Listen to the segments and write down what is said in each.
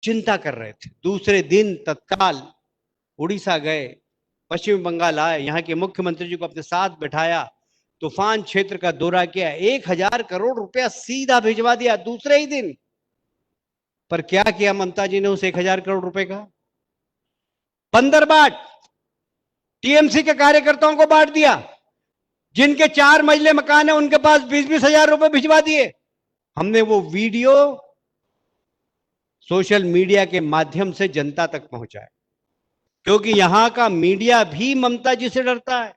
चिंता कर रहे थे। दूसरे दिन तत्काल उड़ीसा गए, पश्चिम बंगाल आए, यहाँ के मुख्यमंत्री जी को अपने साथ बैठाया, तूफान क्षेत्र का दौरा किया, 1,000 करोड़ रुपया सीधा भिजवा दिया दूसरे ही दिन। पर क्या किया ममता जी ने उस 1,000 करोड़ रुपए का? बंदरबाट टीएमसी के कार्यकर्ताओं को बांट दिया। जिनके 4 मंजिले मकान है उनके पास 20-20 हजार रुपए भिजवा दिए। हमने वो वीडियो सोशल मीडिया के माध्यम से जनता तक पहुंचाया, क्योंकि यहां का मीडिया भी ममता जी से डरता है।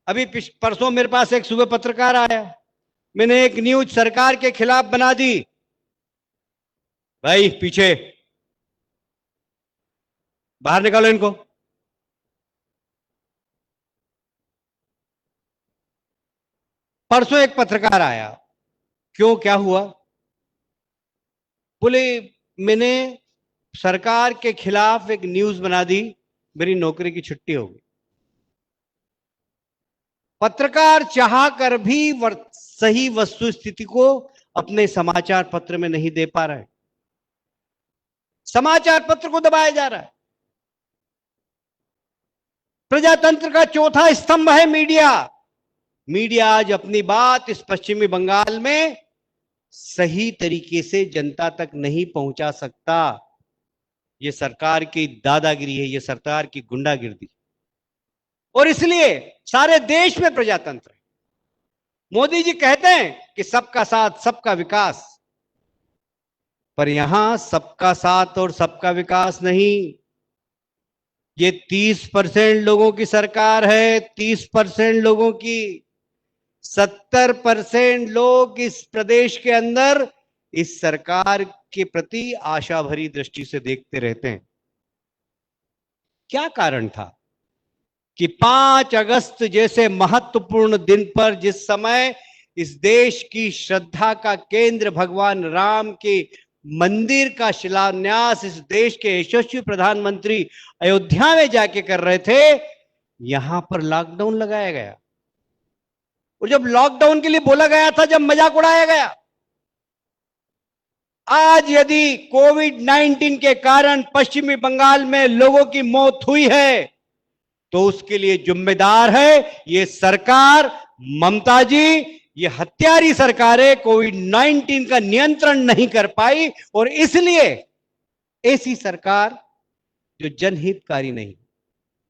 अभी परसों मेरे पास एक सुबह पत्रकार आया, मैंने एक न्यूज सरकार के खिलाफ बना दी। भाई पीछे बाहर निकालो इनको। परसों एक पत्रकार आया, क्यों, क्या हुआ? बोले मैंने सरकार के खिलाफ एक न्यूज बना दी, मेरी नौकरी की छुट्टी हो गई। पत्रकार चाह कर भी सही वस्तु स्थिति को अपने समाचार पत्र में नहीं दे पा रहे, समाचार पत्र को दबाया जा रहा है। प्रजातंत्र का चौथा स्तंभ है मीडिया। मीडिया आज अपनी बात इस पश्चिमी बंगाल में सही तरीके से जनता तक नहीं पहुंचा सकता। यह सरकार की दादागिरी है, यह सरकार की गुंडागिर्दी, और इसलिए सारे देश में प्रजातंत्र है। मोदी जी कहते हैं कि सबका साथ सबका विकास, पर यहां सबका साथ और सबका विकास नहीं। ये 30% लोगों की सरकार है, 30% लोगों की। 70% लोग इस प्रदेश के अंदर इस सरकार के प्रति आशा भरी दृष्टि से देखते रहते हैं। क्या कारण था कि 5 अगस्त जैसे महत्वपूर्ण दिन पर, जिस समय इस देश की श्रद्धा का केंद्र भगवान राम के मंदिर का शिलान्यास इस देश के यशस्वी प्रधानमंत्री अयोध्या में जाके कर रहे थे, यहां पर लॉकडाउन लगाया गया। और जब लॉकडाउन के लिए बोला गया था, जब मजाक उड़ाया गया। आज यदि कोविड-19 के कारण पश्चिमी बंगाल में लोगों की मौत हुई है, तो उसके लिए जिम्मेदार है ये सरकार, ममता जी। ये हत्यारी सरकार है, कोविड-19 का नियंत्रण नहीं कर पाई, और इसलिए ऐसी सरकार जो जनहितकारी नहीं,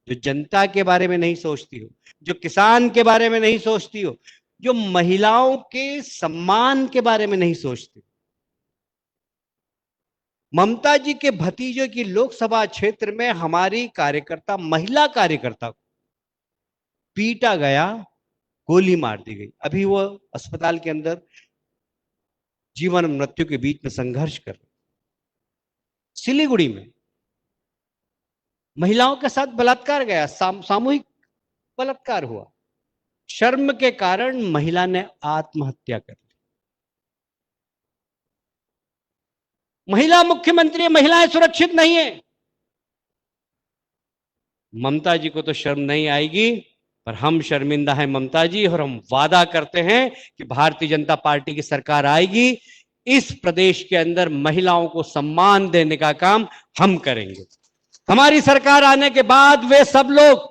जो जनता के बारे में नहीं सोचती हो, जो किसान के बारे में नहीं सोचती हो, जो महिलाओं के सम्मान के बारे में नहीं सोचती। ममता जी के भतीजे की लोकसभा क्षेत्र में हमारी कार्यकर्ता, महिला कार्यकर्ता को पीटा गया, गोली मार दी गई। अभी वो अस्पताल के अंदर जीवन और मृत्यु के बीच में संघर्ष कर रहे। सिलीगुड़ी में महिलाओं के साथ बलात्कार गया, सामूहिक बलात्कार हुआ। शर्म के कारण महिला ने आत्महत्या कर ली। महिला मुख्यमंत्री, महिलाएं सुरक्षित नहीं है। ममता जी को तो शर्म नहीं आएगी, पर हम शर्मिंदा हैं ममता जी, और हम वादा करते हैं कि भारतीय जनता पार्टी की सरकार आएगी, इस प्रदेश के अंदर महिलाओं को सम्मान देने का काम हम करेंगे। हमारी सरकार आने के बाद वे सब लोग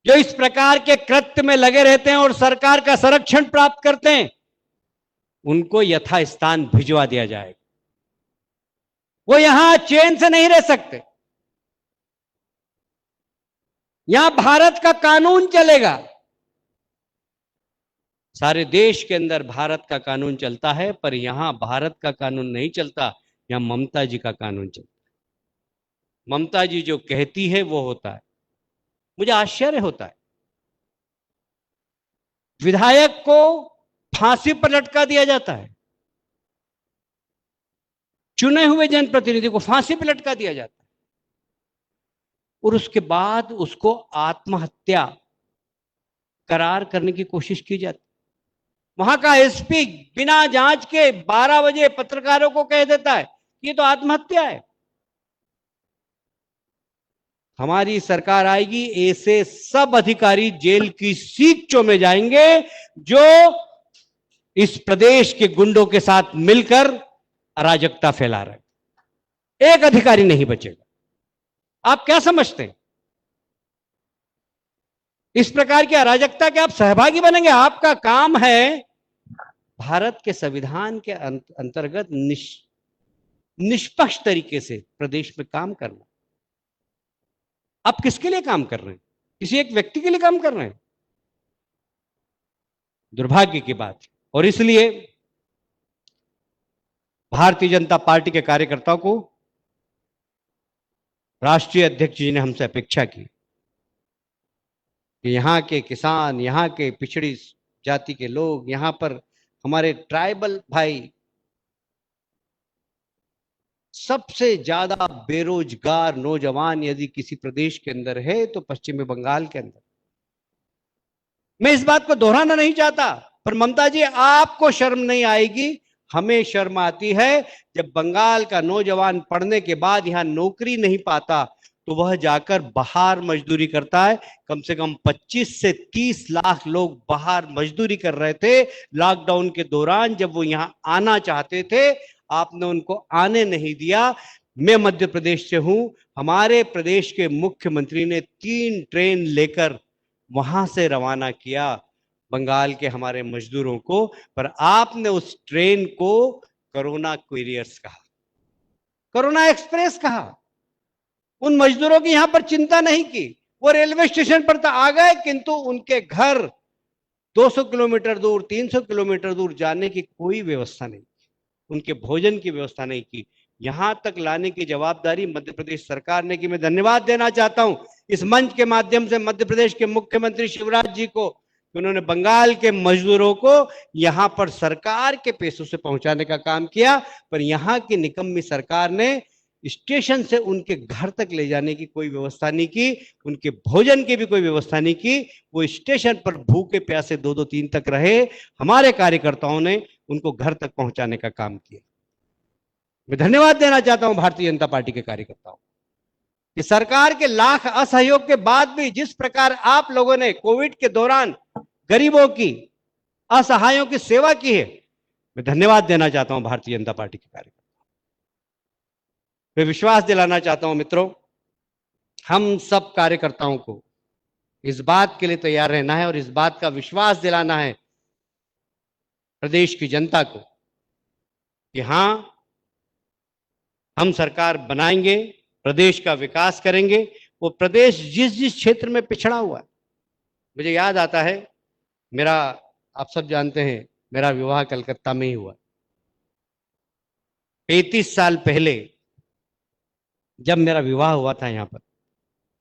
जो इस प्रकार के कृत्य में लगे रहते हैं और सरकार का संरक्षण प्राप्त करते हैं, उनको यथास्थान भिजवा दिया जाएगा। वो यहां चैन से नहीं रह सकते। यहां भारत का कानून चलेगा। सारे देश के अंदर भारत का कानून चलता है, पर यहां भारत का कानून नहीं चलता, यहां ममता जी का कानून चलता है। ममता जी जो कहती है वो होता है। मुझे आश्चर्य होता है, विधायक को फांसी पर लटका दिया जाता है, चुने हुए जनप्रतिनिधि को फांसी पर लटका दिया जाता है, और उसके बाद उसको आत्महत्या करार करने की कोशिश की जाती। वहां का एसपी बिना जांच के 12 बजे पत्रकारों को कह देता है ये तो आत्महत्या है। हमारी सरकार आएगी, ऐसे सब अधिकारी जेल की सीखचों में जाएंगे जो इस प्रदेश के गुंडों के साथ मिलकर अराजकता फैला रहे हैं। एक अधिकारी नहीं बचेगा। आप क्या समझते हैं? इस प्रकार की अराजकता के आप सहभागी बनेंगे? आपका काम है भारत के संविधान के अंतर्गत निष्पक्ष तरीके से प्रदेश में काम करना। आप किसके लिए काम कर रहे हैं? किसी एक व्यक्ति के लिए काम कर रहे हैं? दुर्भाग्य की बात है। और इसलिए भारतीय जनता पार्टी के कार्यकर्ताओं को राष्ट्रीय अध्यक्ष जी ने हमसे अपेक्षा की कि यहां के किसान, यहां के पिछड़ी जाति के लोग, यहां पर हमारे ट्राइबल भाई, सबसे ज्यादा बेरोजगार नौजवान यदि किसी प्रदेश के अंदर है तो पश्चिमी बंगाल के अंदर। मैं इस बात को दोहराना नहीं चाहता, पर ममता जी आपको शर्म नहीं आएगी, हमें शर्म आती है जब बंगाल का नौजवान पढ़ने के बाद यहां नौकरी नहीं पाता तो वह जाकर बाहर मजदूरी करता है। कम से कम 25 से 30 लाख लोग बाहर मजदूरी कर रहे थे लॉकडाउन के दौरान। जब वो यहां आना चाहते थे, आपने उनको आने नहीं दिया। मैं मध्य प्रदेश से हूं, हमारे प्रदेश के मुख्यमंत्री ने 3 ट्रेन लेकर वहां से रवाना किया बंगाल के हमारे मजदूरों को, पर आपने उस ट्रेन को कोरोना कुरियर्स कहा, कोरोना एक्सप्रेस कहा। उन मजदूरों की यहां पर चिंता नहीं की। वो रेलवे स्टेशन पर तो आ गए, किंतु उनके घर 200 किलोमीटर दूर, 300 किलोमीटर दूर जाने की कोई व्यवस्था नहीं, उनके भोजन की व्यवस्था नहीं की। यहां तक लाने की जवाबदारी मध्य प्रदेश सरकार ने की। मैं धन्यवाद देना चाहता हूं इस मंच के माध्यम से मध्य प्रदेश के मुख्यमंत्री शिवराज जी को, उन्होंने बंगाल के मजदूरों को यहां पर सरकार के पैसों से पहुंचाने का काम किया। पर यहां की निकम्मी सरकार ने स्टेशन से उनके घर तक ले जाने की कोई व्यवस्था नहीं की, उनके भोजन की भी कोई व्यवस्था नहीं की। वो स्टेशन पर भूखे प्यासे 2-2-3 तक रहे। हमारे कार्यकर्ताओं ने उनको घर तक पहुंचाने का काम किया। मैं धन्यवाद देना चाहता हूं भारतीय जनता पार्टी के कार्यकर्ताओं कि सरकार के लाख असहयोग के बाद भी जिस प्रकार आप लोगों ने कोविड के दौरान गरीबों की, असहायों की सेवा की है, मैं धन्यवाद देना चाहता हूं भारतीय जनता पार्टी के कार्यकर्ताओं। मैं विश्वास दिलाना चाहता हूं मित्रों, हम सब कार्यकर्ताओं को इस बात के लिए तैयार रहना है और इस बात का विश्वास दिलाना है प्रदेश की जनता को कि हां, हम सरकार बनाएंगे, प्रदेश का विकास करेंगे। वो प्रदेश जिस जिस क्षेत्र में पिछड़ा हुआ है, मुझे याद आता है मेरा, आप सब जानते हैं मेरा विवाह कलकत्ता में ही हुआ। 35 साल पहले जब मेरा विवाह हुआ था यहां पर,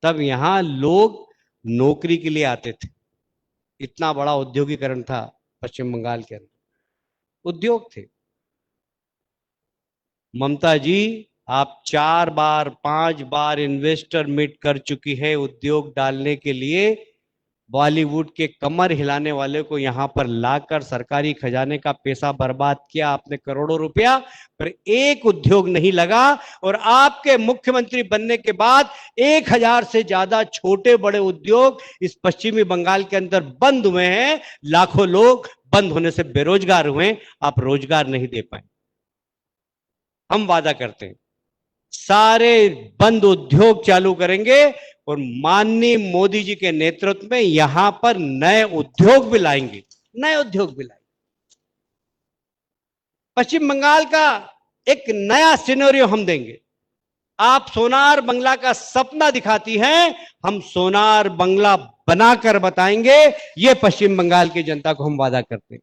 तब यहां लोग नौकरी के लिए आते थे। इतना बड़ा औद्योगिकरण था पश्चिम बंगाल के अंदर, उद्योग थे। ममता जी आप 4 बार 5 बार इन्वेस्टर मीट कर चुकी है उद्योग डालने के लिए। बॉलीवुड के कमर हिलाने वाले को यहां पर लाकर सरकारी खजाने का पैसा बर्बाद किया आपने, करोड़ों रुपया, पर एक उद्योग नहीं लगा। और आपके मुख्यमंत्री बनने के बाद 1000 से ज्यादा छोटे बड़े उद्योग इस पश्चिमी बंगाल के अंदर बंद हुए हैं। लाखों लोग बंद होने से बेरोजगार हुए, आप रोजगार नहीं दे पाए। हम वादा करते हैं सारे बंद उद्योग चालू करेंगे और माननीय मोदी जी के नेतृत्व में यहां पर नए उद्योग भी लाएंगे, नए उद्योग भी लाएंगे। पश्चिम बंगाल का एक नया सिनेरियो हम देंगे। आप सोनार बंगला का सपना दिखाती हैं, हम सोनार बंगला बनाकर बताएंगे। ये पश्चिम बंगाल की जनता को हम वादा करते हैं।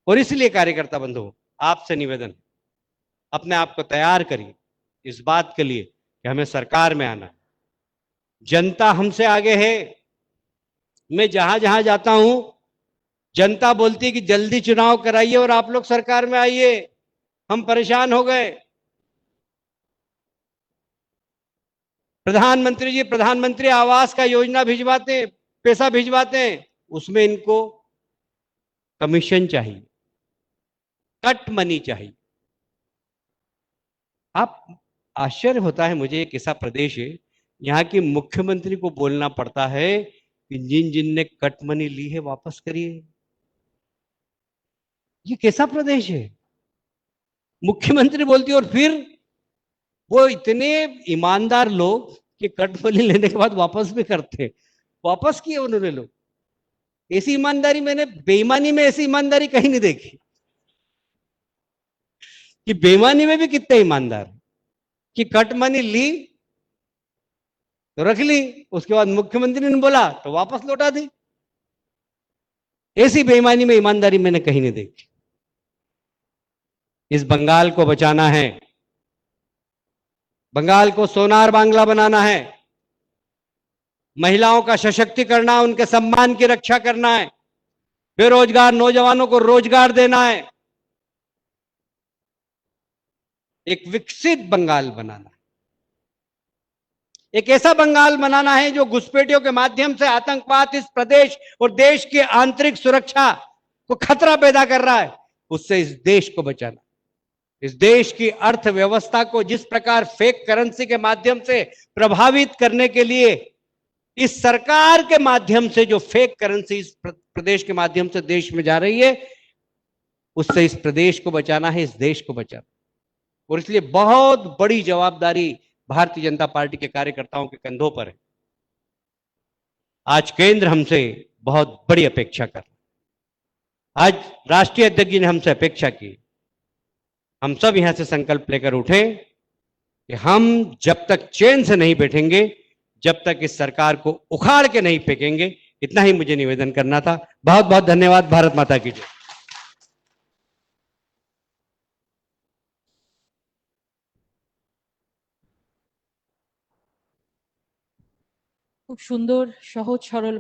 और इसलिए कार्यकर्ता बंधुओं, आपसे निवेदन, अपने आप को तैयार करिए इस बात के लिए कि हमें सरकार में आना है। जनता हमसे आगे है। मैं जहां जहां जाता हूं, जनता बोलती है कि जल्दी चुनाव कराइए और आप लोग सरकार में आइए, हम परेशान हो गए। प्रधानमंत्री जी प्रधानमंत्री आवास का योजना भिजवाते, पैसा भिजवाते हैं, उसमें इनको कमीशन चाहिए, कट मनी चाहिए। आप आश्चर्य होता है मुझे, एक ऐसा प्रदेश है यहां की मुख्यमंत्री को बोलना पड़ता है कि जिन जिन ने कट मनी ली है वापस करिए। ये कैसा प्रदेश है? मुख्यमंत्री बोलती है, और फिर वो इतने ईमानदार लोग कि कटमनी लेने के बाद वापस भी करते, वापस किए उन्होंने लोग। ऐसी ईमानदारी मैंने बेईमानी में ऐसी ईमानदारी कहीं नहीं देखी, कि बेईमानी में भी कितने ईमानदार, कि कट मनी ली तो रख ली, उसके बाद मुख्यमंत्री ने बोला तो वापस लौटा दी। ऐसी बेईमानी में ईमानदारी मैंने कहीं नहीं देखी। इस बंगाल को बचाना है, बंगाल को सोनार बांग्ला बनाना है, महिलाओं का सशक्तिकरण, उनके सम्मान की रक्षा करना है, बेरोजगार नौजवानों को रोजगार देना है, एक विकसित बंगाल बनाना, एक ऐसा बंगाल बनाना है जो घुसपैठियों के माध्यम से आतंकवाद इस प्रदेश और देश की आंतरिक सुरक्षा को खतरा पैदा कर रहा है, उससे इस देश को बचाना। इस देश की अर्थव्यवस्था को जिस प्रकार फेक करेंसी के माध्यम से प्रभावित करने के लिए इस सरकार के माध्यम से जो फेक करेंसी इस प्रदेश के माध्यम से देश में जा रही है, उससे इस प्रदेश को बचाना है, इस देश को बचाना। और इसलिए बहुत बड़ी जवाबदारी भारतीय जनता पार्टी के कार्यकर्ताओं के कंधों पर है। आज केंद्र हमसे बहुत बड़ी अपेक्षा कर रहा है। आज राष्ट्रीय अध्यक्ष जी ने हमसे अपेक्षा की, हम सब यहां से संकल्प लेकर उठे कि हम जब तक चैन से नहीं बैठेंगे, जब तक इस सरकार को उखाड़ के नहीं फेंकेंगे। इतना ही मुझे निवेदन करना था। बहुत बहुत धन्यवाद। भारत माता की जय। খুব সুন্দর সহজ সরল